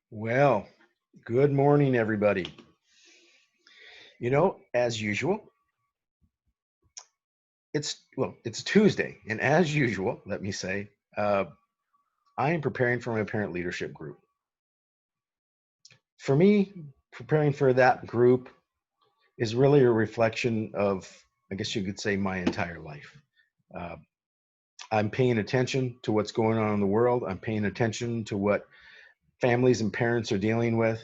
Well, good morning, everybody. As usual, it's Tuesday, and as usual, let me say, I am preparing for my parent leadership group. For me, preparing for that group is really a reflection of, I guess you could say, my entire life. Uh, I'm paying attention to what's going on in the world. I'm paying attention to what families and parents are dealing with,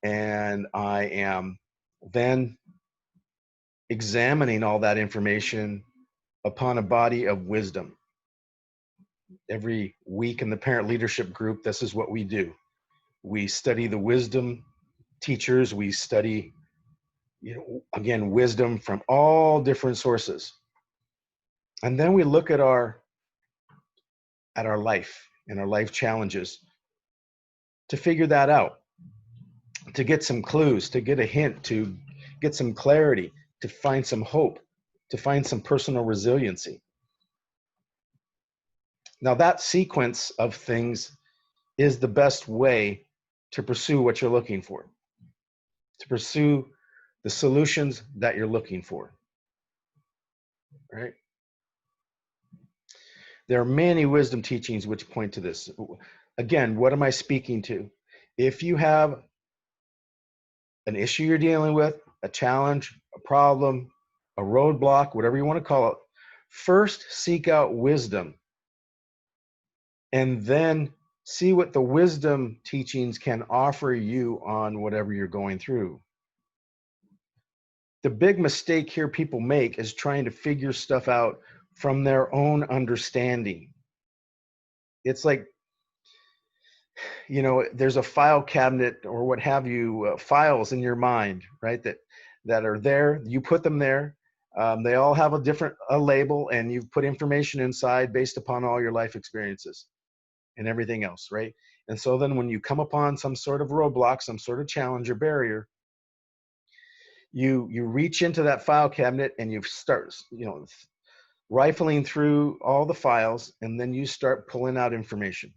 and I am then examining all that information upon a body of wisdom. Every week in the parent leadership group, this is what we do. We study the wisdom teachers, we study, again, wisdom from all different sources. And then we look at our life and our life challenges to figure that out, to get some clues, to get a hint, to get some clarity, to find some hope, to find some personal resiliency. Now, that sequence of things is the best way to pursue what you're looking for, to pursue the solutions that you're looking for, right? There are many wisdom teachings which point to this. Again, what am I speaking to? If you have an issue you're dealing with, a challenge, a problem, a roadblock, whatever you want to call it, first seek out wisdom and then see what the wisdom teachings can offer you on whatever you're going through. The big mistake here people make is trying to figure stuff out from their own understanding. It's like, there's a file cabinet or what have you, files in your mind, right? That are there. You put them there. They all have a label, and you've put information inside based upon all your life experiences and everything else, right? And so then when you come upon some sort of roadblock, some sort of challenge or barrier, you reach into that file cabinet and you start, rifling through all the files, and then you start pulling out information.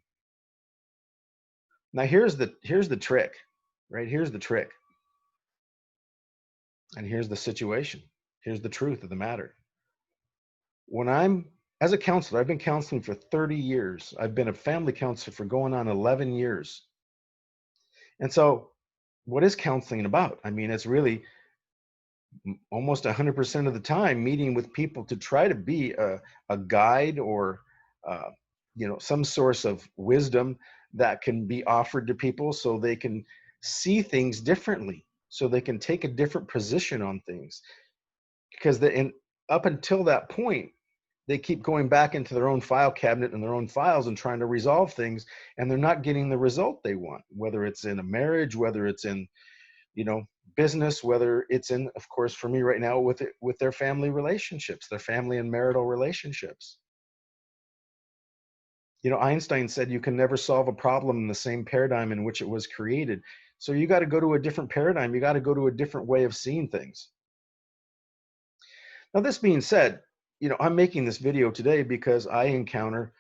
Now here's the trick, right? Here's the trick. And here's the situation. Here's the truth of the matter. When I'm as a counselor, I've been counseling for 30 years. I've been a family counselor for going on 11 years. And so what is counseling about? I mean, it's really almost 100% of the time meeting with people to try to be a guide or some source of wisdom that can be offered to people so they can see things differently, so they can take a different position on things, because up until that point they keep going back into their own file cabinet and their own files and trying to resolve things, and they're not getting the result they want, whether it's in a marriage, whether it's in business, whether it's in, of course, for me right now, with their family relationships, their family and marital relationships. Einstein said you can never solve a problem in the same paradigm in which it was created. So you got to go to a different paradigm. You got to go to a different way of seeing things. Now, this being said, I'm making this video today because I encounter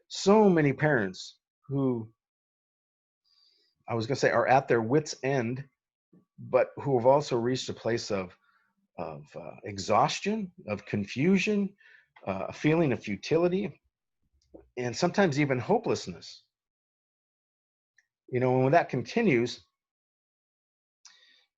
so many parents who, I was going to say, are at their wits' end, but who have also reached a place of exhaustion, of confusion, a feeling of futility, and sometimes even hopelessness. And when that continues,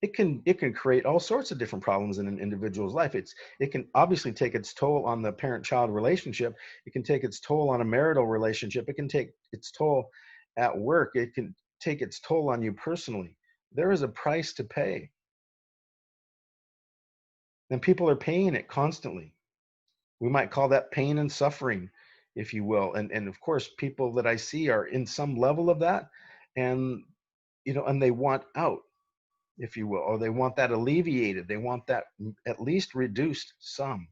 it can create all sorts of different problems in an individual's life. It can obviously take its toll on the parent-child relationship. It can take its toll on a marital relationship. It can take its toll at work. It can take its toll on you personally. There is a price to pay, and people are paying it constantly. We might call that pain and suffering, if you will. And of course, people that I see are in some level of that, and and they want out, if you will, or they want that alleviated. They want that at least reduced some.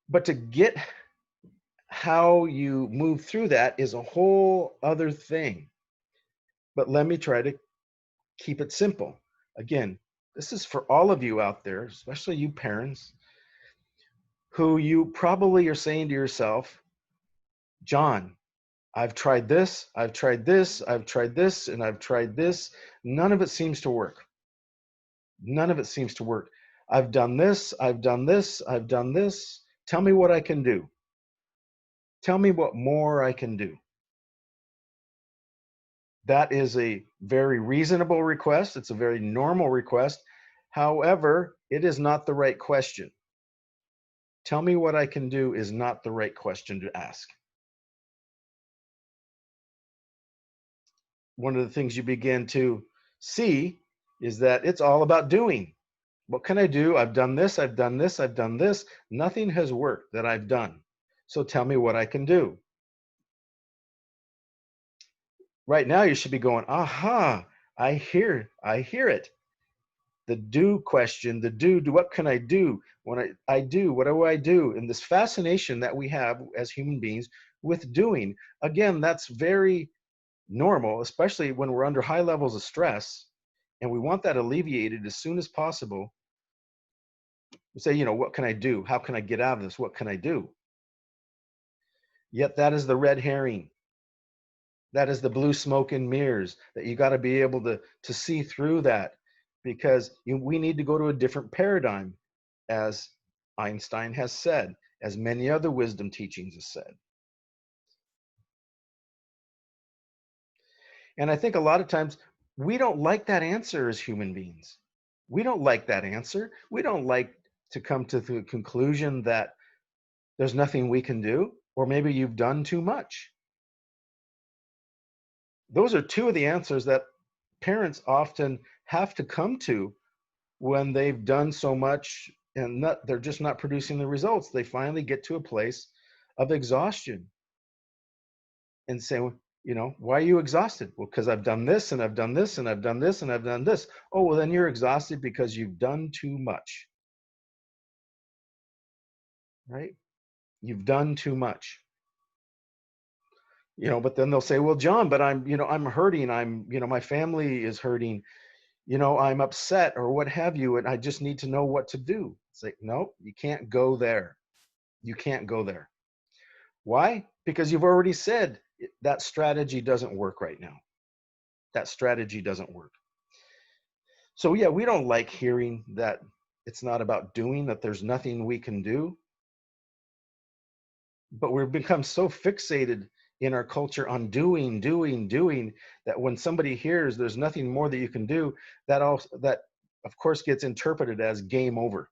But to get how you move through that is a whole other thing. But let me try to keep it simple. Again, this is for all of you out there, especially you parents, who you probably are saying to yourself, John, I've tried this, I've tried this, I've tried this, and I've tried this. None of it seems to work. None of it seems to work. I've done this, I've done this, I've done this. Tell me what I can do. Tell me what more I can do. That is a very reasonable request. It's a very normal request. However, it is not the right question. Tell me what I can do is not the right question to ask. One of the things you begin to see is that it's all about doing. What can I do? I've done this, I've done this, I've done this. Nothing has worked that I've done. So tell me what I can do. Right now you should be going, aha, I hear it. The do question, the do, what can I do? When I do, what do I do? And this fascination that we have as human beings with doing, again, that's very normal, especially when we're under high levels of stress and we want that alleviated as soon as possible. We say, what can I do? How can I get out of this? What can I do? Yet that is the red herring. That is the blue smoke and mirrors, that you got to be able to see through that, because we need to go to a different paradigm, as Einstein has said, as many other wisdom teachings have said. And I think a lot of times we don't like that answer as human beings. We don't like that answer. We don't like to come to the conclusion that there's nothing we can do, or maybe you've done too much. Those are two of the answers that parents often have to come to when they've done so much and they're just not producing the results. They finally get to a place of exhaustion and say, why are you exhausted? Well, because I've done this and I've done this and I've done this and I've done this. Oh, well, then you're exhausted because you've done too much, right? You've done too much. But then they'll say, well, John, but I'm hurting. My family is hurting. I'm upset or what have you, and I just need to know what to do. It's like, no, you can't go there. You can't go there. Why? Because you've already said that strategy doesn't work right now. That strategy doesn't work. So yeah, we don't like hearing that it's not about doing, that there's nothing we can do. But we've become so fixated in our culture on doing, that when somebody hears there's nothing more that you can do, that of course gets interpreted as game over.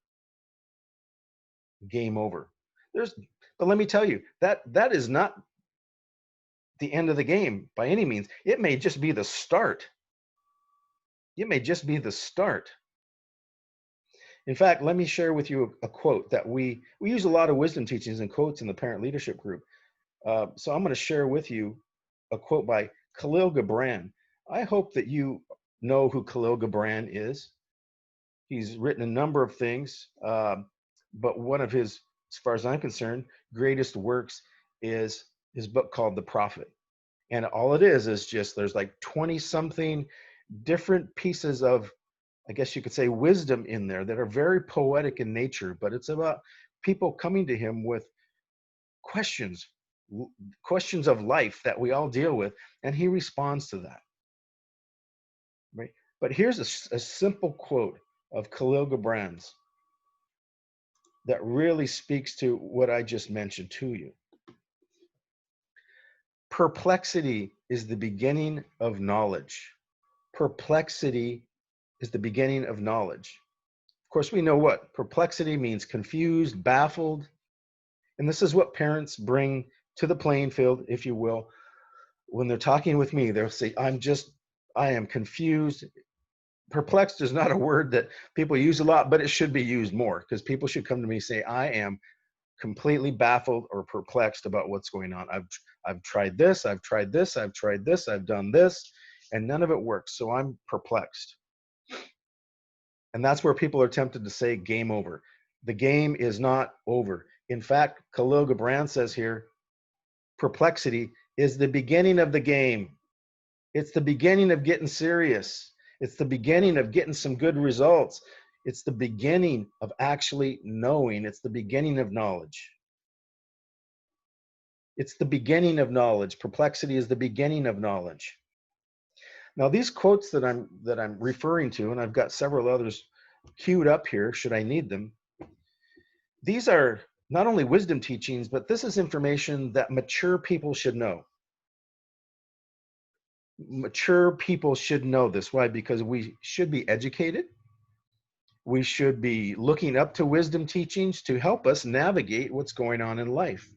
Game over. But let me tell you, that is not the end of the game by any means. It may just be the start. It may just be the start. In fact, let me share with you a quote that we use a lot of wisdom teachings and quotes in the parent leadership group. So I'm going to share with you a quote by Khalil Gibran. I hope that you know who Khalil Gibran is. He's written a number of things, but one of his, as far as I'm concerned, greatest works is his book called The Prophet. And all it is just there's like 20 something different pieces of, I guess you could say, wisdom in there that are very poetic in nature, but it's about people coming to him with questions of life that we all deal with, and he responds to that, right? But here's a simple quote of Khalil Gibran's that really speaks to what I just mentioned to you. Perplexity is the beginning of knowledge. Perplexity is the beginning of knowledge. Of course, we know what perplexity means: confused, baffled. And this is what parents bring to the playing field, if you will. When they're talking with me, they'll say, I am confused. Perplexed is not a word that people use a lot, but it should be used more, because people should come to me and say, I am completely baffled or perplexed about what's going on. I've tried this, I've tried this, I've tried this, I've done this, and none of it works. So I'm perplexed. And that's where people are tempted to say game over. The game is not over. In fact, Khalil Gibran says here, perplexity is the beginning of the game. It's the beginning of getting serious. It's the beginning of getting some good results. It's the beginning of actually knowing. It's the beginning of knowledge. It's the beginning of knowledge. Perplexity is the beginning of knowledge. Now, these quotes that I'm referring to, and I've got several others queued up here should I need them. These are not only wisdom teachings, but this is information that mature people should know. Mature people should know this. Why? Because we should be educated. We should be looking up to wisdom teachings to help us navigate what's going on in life.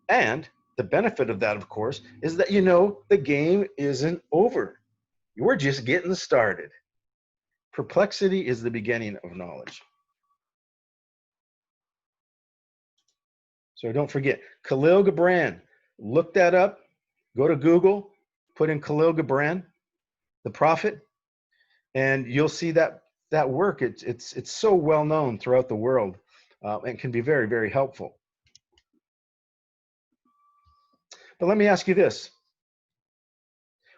And the benefit of that, of course, is that you know the game isn't over. We're just getting started. Perplexity is the beginning of knowledge. So don't forget, Khalil Gibran. Look that up. Go to Google, put in Khalil Gibran, the prophet, and you'll see that work. It's so well known throughout the world, and can be very, very helpful. But let me ask you this.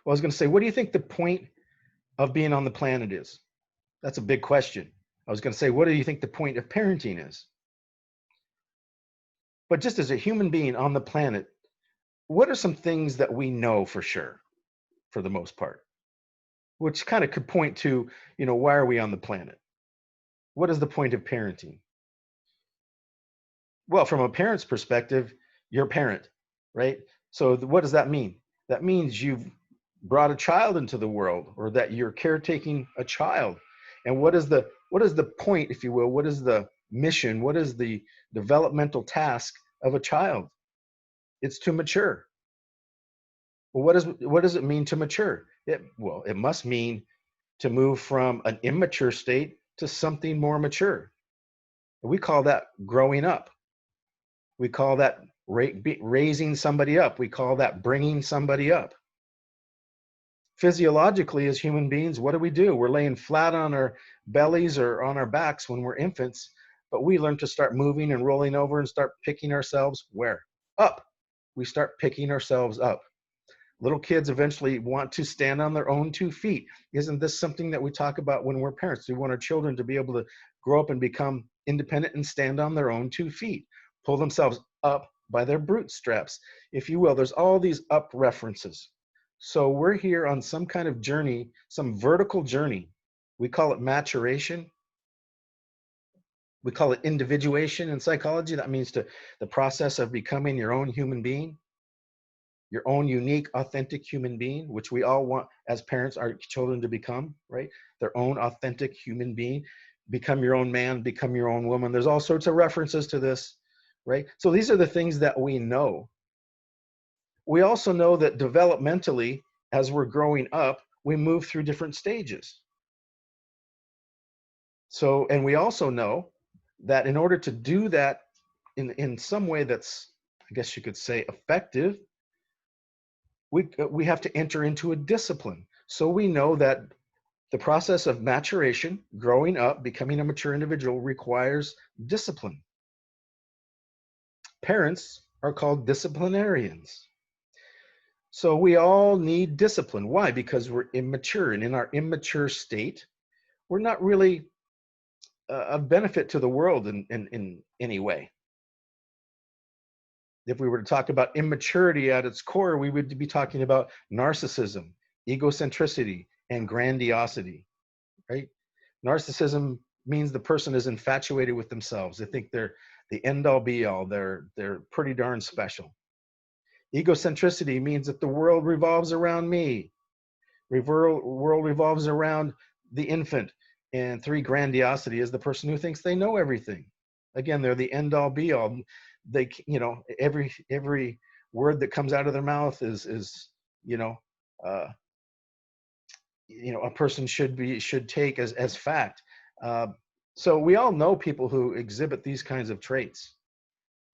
Well, I was going to say, what do you think the point of being on the planet is? That's a big question. I was going to say, what do you think the point of parenting is? But just as a human being on the planet, what are some things that we know for sure, for the most part, which kind of could point to, why are we on the planet? What is the point of parenting? Well, from a parent's perspective, you're a parent, right? So what does that mean? That means you've brought a child into the world, or that you're caretaking a child. And what is the point, if you will? What is the mission? What is the developmental task of a child? It's to mature. Well, what does it mean to mature? It must mean to move from an immature state to something more mature. We call that growing up. We call that raising somebody up. We call that bringing somebody up. Physiologically, as human beings, what do? We're laying flat on our bellies or on our backs when we're infants, but we learn to start moving and rolling over and start picking ourselves where? Up. We start picking ourselves up. Little kids eventually want to stand on their own 2 feet. Isn't this something that we talk about when we're parents? We want our children to be able to grow up and become independent and stand on their own 2 feet, pull themselves up by their bootstraps, if you will. There's all these up references. So we're here on some kind of journey, some vertical journey. We call it maturation. We call it individuation in psychology. That means the process of becoming your own human being, your own unique, authentic human being, which we all want as parents our children to become, right? Their own authentic human being. Become your own man, become your own woman. There's all sorts of references to this, right? So these are the things that we know. We also know that developmentally, as we're growing up, we move through different stages. So, and we also know that in order to do that in some way that's, I guess you could say, effective, we have to enter into a discipline. So we know that the process of maturation, growing up, becoming a mature individual, requires discipline. Parents are called disciplinarians. So we all need discipline. Why? Because we're immature, and in our immature state, we're not really of benefit to the world in any way. If we were to talk about immaturity at its core, we would be talking about narcissism, egocentricity, and grandiosity, right? Narcissism means the person is infatuated with themselves. They think they're the end all be all. They're pretty darn special. Egocentricity means that the world revolves around me. World revolves around the infant. And three, grandiosity is the person who thinks they know everything. Again, they're the end all be all. They, every word that comes out of their mouth is uh, a person should take as fact. So we all know people who exhibit these kinds of traits,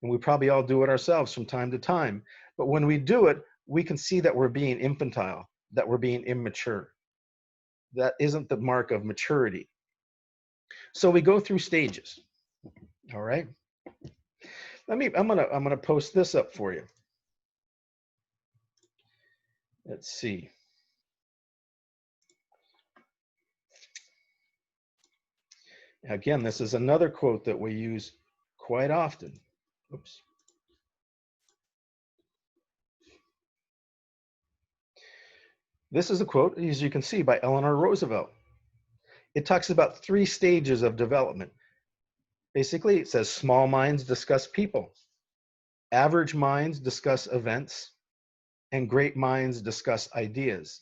and we probably all do it ourselves from time to time. But when we do it, we can see that we're being infantile, that we're being immature. That isn't the mark of maturity. So we go through stages. All right. I'm gonna post this up for you. Let's see. Again, this is another quote that we use quite often. Oops. This is a quote, as you can see, by Eleanor Roosevelt. It talks about 3 stages of development. Basically, it says small minds discuss people, average minds discuss events, and great minds discuss ideas.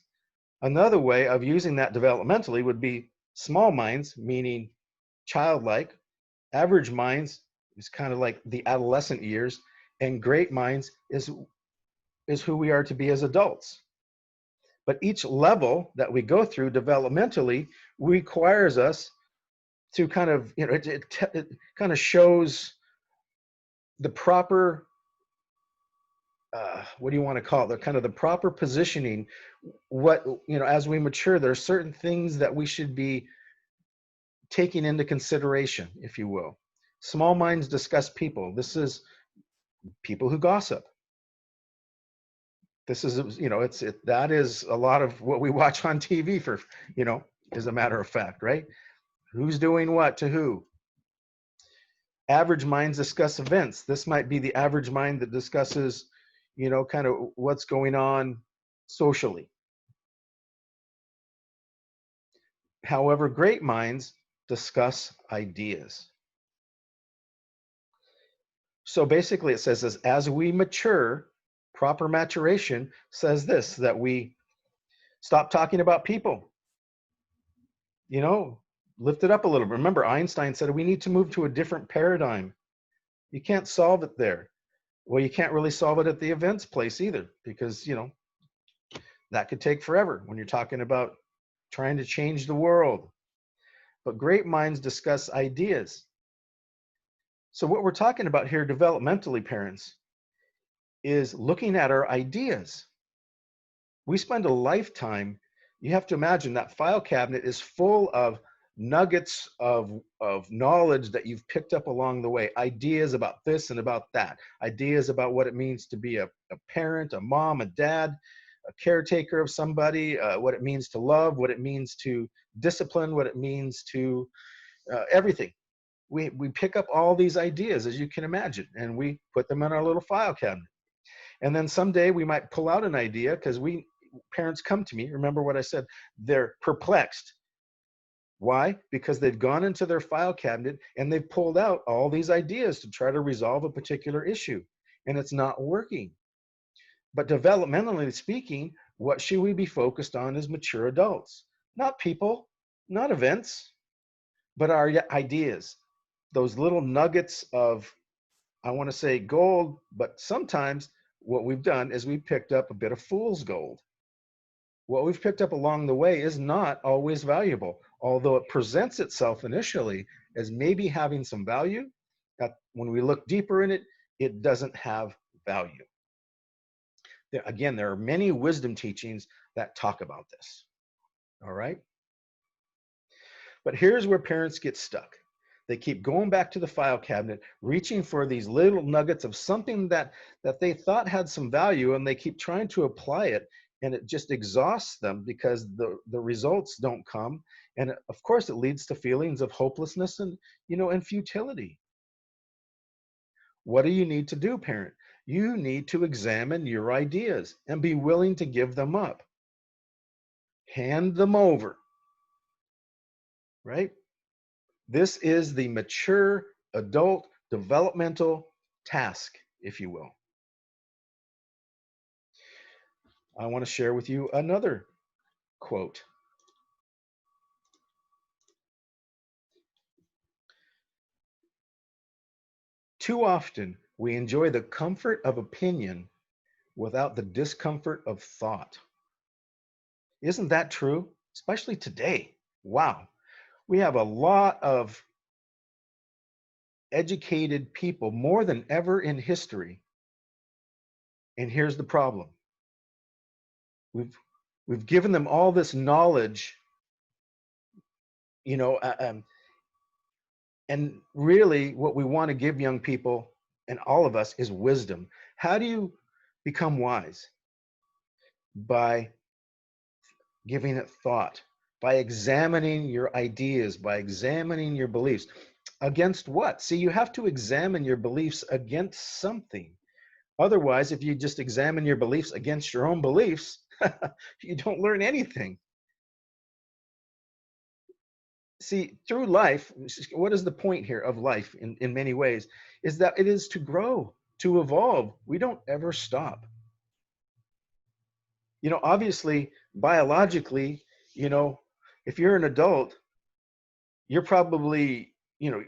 Another way of using that developmentally would be small minds, meaning childlike, average minds is kind of like the adolescent years, and great minds is who we are to be as adults. But each level that we go through developmentally requires us to kind of, it kind of shows the proper, what do you want to call it? The kind of the proper positioning. What, as we mature, there are certain things that we should be taking into consideration, if you will. Small minds discuss people. This is people who gossip. This is, that is a lot of what we watch on TV for, as a matter of fact, right? Who's doing what to who? Average minds discuss events. This might be the average mind that discusses, kind of what's going on socially. However, great minds discuss ideas. So basically it says this, as we mature, proper maturation says this, that we stop talking about people, lift it up a little bit. Remember, Einstein said we need to move to a different paradigm. You can't solve it there. Well, you can't really solve it at the events place either, because, that could take forever when you're talking about trying to change the world. But great minds discuss ideas. So what we're talking about here developmentally, parents, is looking at our ideas. We spend a lifetime, you have to imagine that file cabinet is full of nuggets of knowledge that you've picked up along the way, ideas about this and about that, ideas about what it means to be a parent, a mom, a dad, a caretaker of somebody, what it means to love, what it means to discipline, what it means to everything. We pick up all these ideas, as you can imagine, and we put them in our little file cabinet. And then someday we might pull out an idea, because parents come to me, remember what I said, they're perplexed. Why? Because they've gone into their file cabinet and they've pulled out all these ideas to try to resolve a particular issue, and it's not working. But developmentally speaking, what should we be focused on as mature adults? Not people, not events, but our ideas. Those little nuggets of, I want to say gold, but sometimes what we've done is we've picked up a bit of fool's gold. What we've picked up along the way is not always valuable, although it presents itself initially as maybe having some value. When we look deeper in it, it doesn't have value. Again, there are many wisdom teachings that talk about this. All right. But here's where parents get stuck. They keep going back to the file cabinet, reaching for these little nuggets of something that they thought had some value, and they keep trying to apply it, and it just exhausts them because the results don't come. And of course, it leads to feelings of hopelessness and, and futility. What do you need to do, parent? You need to examine your ideas and be willing to give them up. Hand them over, right? This is the mature adult developmental task, if you will. I want to share with you another quote. Too often, we enjoy the comfort of opinion without the discomfort of thought. Isn't that true? Especially today. Wow. We have a lot of educated people, more than ever in history. And here's the problem. We've given them all this knowledge, and really what we want to give young people and all of us is wisdom. How do you become wise? By giving it thought, by examining your ideas, by examining your beliefs. Against what? See, you have to examine your beliefs against something. Otherwise, if you just examine your beliefs against your own beliefs, You don't learn anything. See, through life, what is the point here of life in many ways? Is that it is to grow, to evolve. We don't ever stop. Obviously, biologically, you know, if you're an adult, you're probably,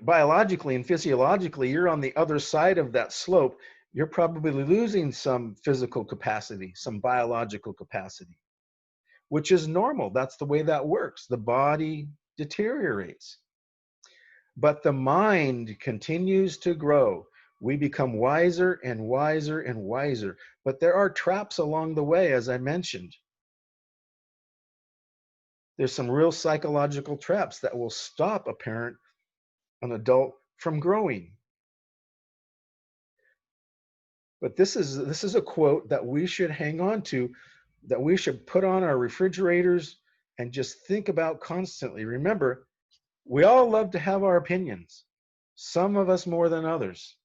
biologically and physiologically, you're on the other side of that slope. You're probably losing some physical capacity, some biological capacity, which is normal. That's the way that works. The body deteriorates, but the mind continues to grow. We become wiser and wiser and wiser, but there are traps along the way, as I mentioned. There's some real psychological traps that will stop a parent, an adult, from growing. But this is a quote that we should hang on to, that we should put on our refrigerators and just think about constantly. Remember, we all love to have our opinions, some of us more than others.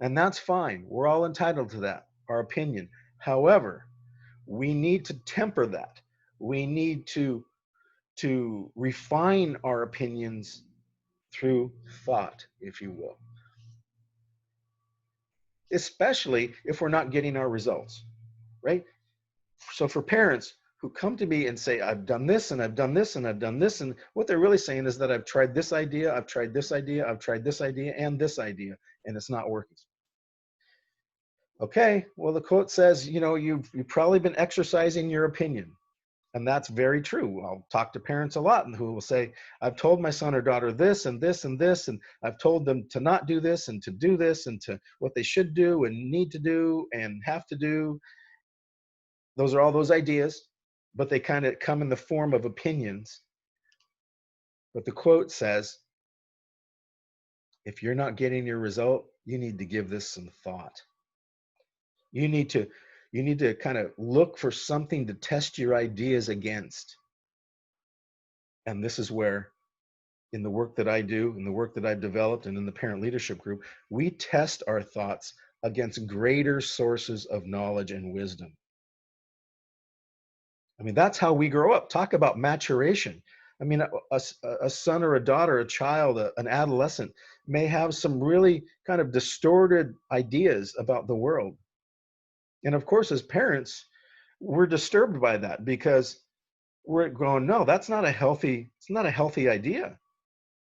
And that's fine. We're all entitled to that, our opinion. However, we need to temper that. We need to refine our opinions through thought, if you will, especially if we're not getting our results, right? So for parents who come to me and say, I've done this and I've done this and I've done this, and what they're really saying is that I've tried this idea, I've tried this idea, I've tried this idea and this idea, and it's not working. Okay, well, the quote says, you've probably been exercising your opinion. And that's very true. I'll talk to parents a lot and who will say, I've told my son or daughter this and this and this, and I've told them to not do this and to do this and to what they should do and need to do and have to do. Those are all those ideas, but they kind of come in the form of opinions. But the quote says, if you're not getting your result, you need to give this some thought. You need to kind of look for something to test your ideas against. And this is where, in the work that I do, in the work that I've developed, and in the parent leadership group, we test our thoughts against greater sources of knowledge and wisdom. I mean, that's how we grow up. Talk about maturation. I mean, a son or a daughter, a child, an adolescent may have some really kind of distorted ideas about the world. And of course, as parents, we're disturbed by that because we're going, no, it's not a healthy idea.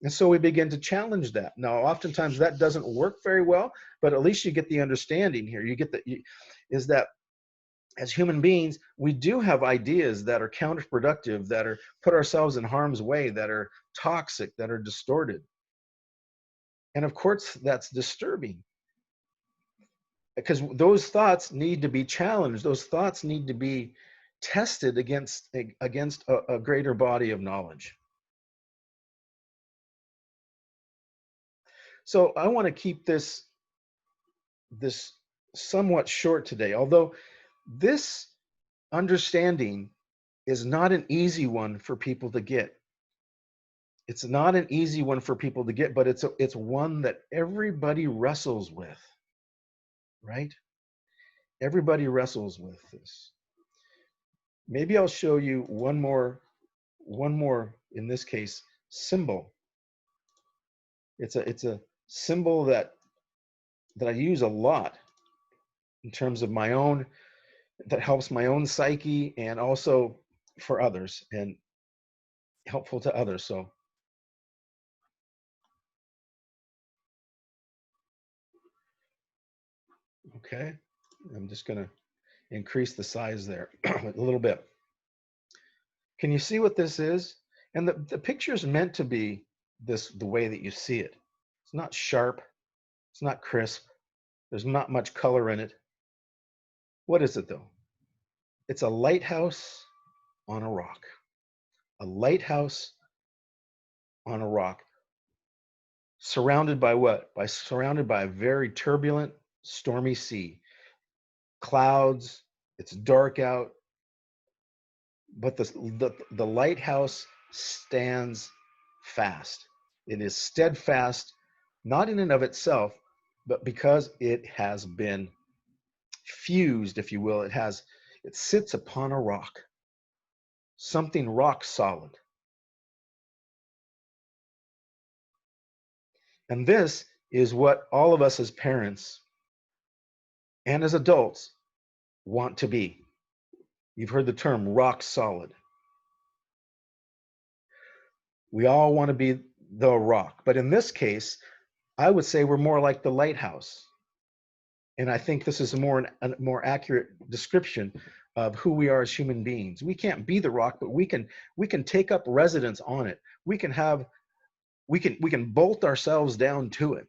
And so we begin to challenge that. Now, oftentimes that doesn't work very well, but at least you get the understanding here. Is that as human beings, we do have ideas that are counterproductive, that are put ourselves in harm's way, that are toxic, that are distorted. And of course, that's disturbing because those thoughts need to be challenged. Those thoughts need to be tested against a greater body of knowledge. So I want to keep this somewhat short today, although this understanding is not an easy one for people to get. It's not an easy one for people to get, but it's one that everybody wrestles with, right? Everybody wrestles with this. Maybe I'll show you one more, in this case, symbol. It's a symbol that I use a lot in terms of my own, that helps my own psyche and also for others and helpful to others. So, okay, I'm just going to increase the size there a little bit. Can you see what this is? And the picture is meant to be the way that you see it. It's not sharp. It's not crisp. There's not much color in it. What is it though? It's a lighthouse on a rock. A lighthouse on a rock. Surrounded by what? Surrounded by a very turbulent, stormy sea. Clouds. It's dark out. But the lighthouse stands fast. It is steadfast, not in and of itself, but because it has been fused, if you will. It sits upon a rock, something rock solid. And this is what all of us as parents and as adults want to be. You've heard the term rock solid. We all want to be the rock. But in this case, I would say we're more like the lighthouse. And I think this is a more accurate description of who we are as human beings. We can't be the rock, but we can take up residence on it. We can bolt ourselves down to it.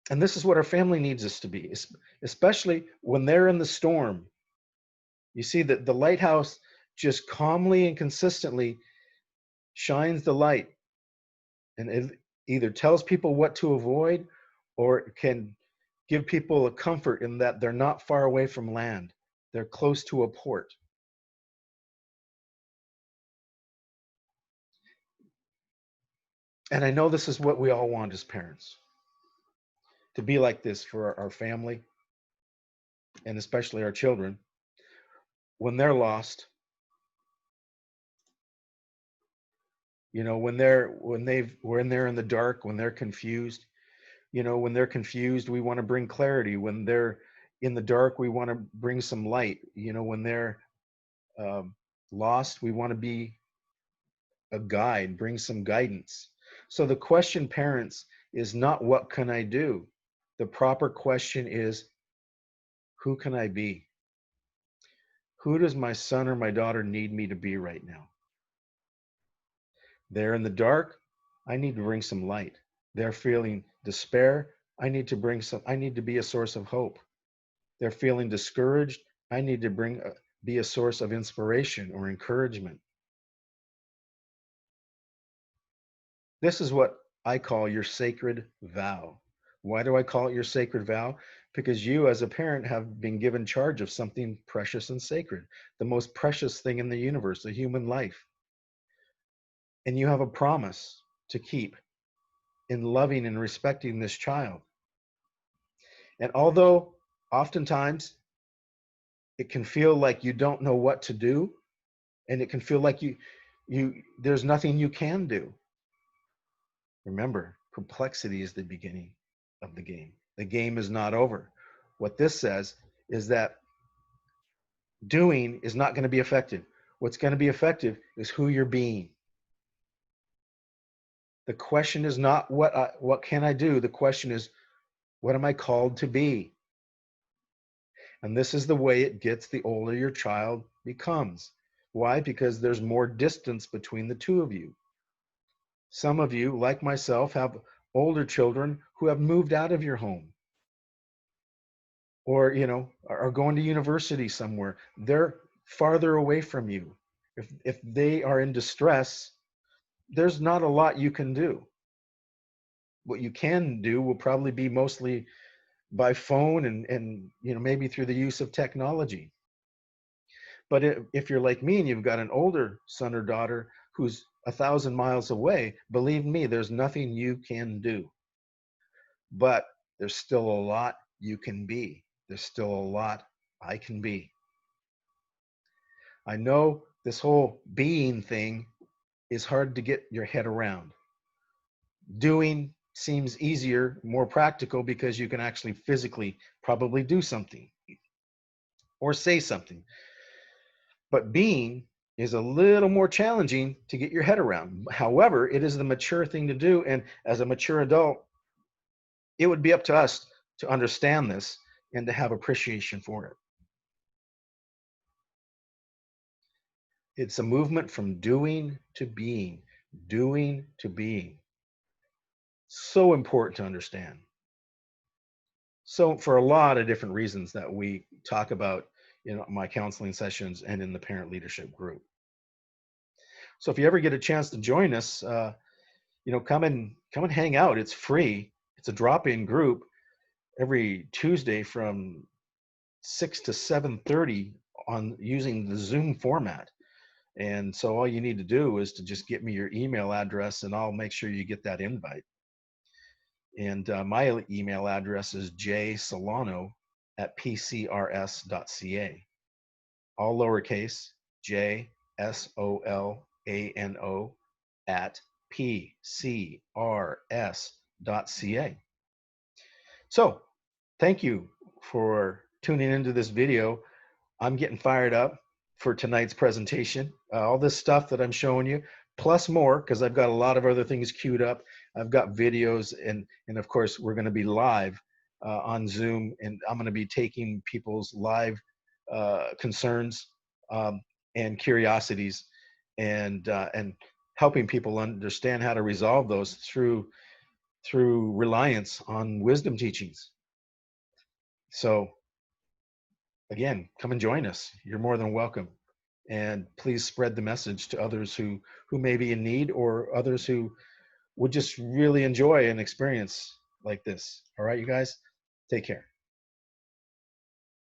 And this is what our family needs us to be, especially when they're in the storm. You see that the lighthouse just calmly and consistently shines the light, and it either tells people what to avoid, or it can give people a comfort in that they're not far away from land. They're close to a port. And I know this is what we all want as parents, to be like this for our family and especially our children when they're lost. When they're in the dark, when they're confused. When they're confused, we want to bring clarity. When they're in the dark, we want to bring some light. When they're um, lost, we want to be a guide, bring some guidance. So the question, parents, is not what can I do? The proper question is, who can I be? Who does my son or my daughter need me to be right now? They're in the dark. I need to bring some light. They're feeling despair. I need to be a source of hope. They're feeling discouraged. I need to be a source of inspiration or encouragement. This is what I call your sacred vow. Why do I call it your sacred vow? Because you, as a parent, have been given charge of something precious and sacred, the most precious thing in the universe, a human life. And you have a promise to keep in loving and respecting this child. And although oftentimes it can feel like you don't know what to do, and it can feel like there's nothing you can do. Remember, perplexity is the beginning of the game. The game is not over. What this says is that doing is not going to be effective. What's going to be effective is who you're being. The question is not what can I do? The question is, what am I called to be? And this is the way it gets the older your child becomes. Why? Because there's more distance between the two of you. Some of you, like myself, have older children who have moved out of your home, or are going to university somewhere. They're farther away from you. If they are in distress, there's not a lot you can do. What you can do will probably be mostly by phone and maybe through the use of technology. But if you're like me and you've got an older son or daughter who's 1,000 miles away, believe me, there's nothing you can do. But there's still a lot you can be. There's still a lot I can be. I know this whole being thing is hard to get your head around. Doing seems easier, more practical, because you can actually physically probably do something or say something. But being is a little more challenging to get your head around. However, it is the mature thing to do. And as a mature adult, it would be up to us to understand this and to have appreciation for it. It's a movement from doing to being, doing to being. So important to understand. So for a lot of different reasons that we talk about in my counseling sessions and in the parent leadership group. So if you ever get a chance to join us, come and hang out. It's free. It's a drop-in group every Tuesday from 6 to 7:30 on using the Zoom format. And so all you need to do is to just get me your email address, and I'll make sure you get that invite. And my email address is jsolano@pcrs.ca. All lowercase, JSOLANO at PCRS.ca. So thank you for tuning into this video. I'm getting fired up for tonight's presentation. All this stuff that I'm showing you, plus more, because I've got a lot of other things queued up. I've got videos, and of course, we're going to be live on Zoom, and I'm going to be taking people's live concerns and curiosities, and helping people understand how to resolve those through reliance on wisdom teachings. So again, come and join us. You're more than welcome. And please spread the message to others who may be in need, or others who would just really enjoy an experience like this. All right, you guys, take care.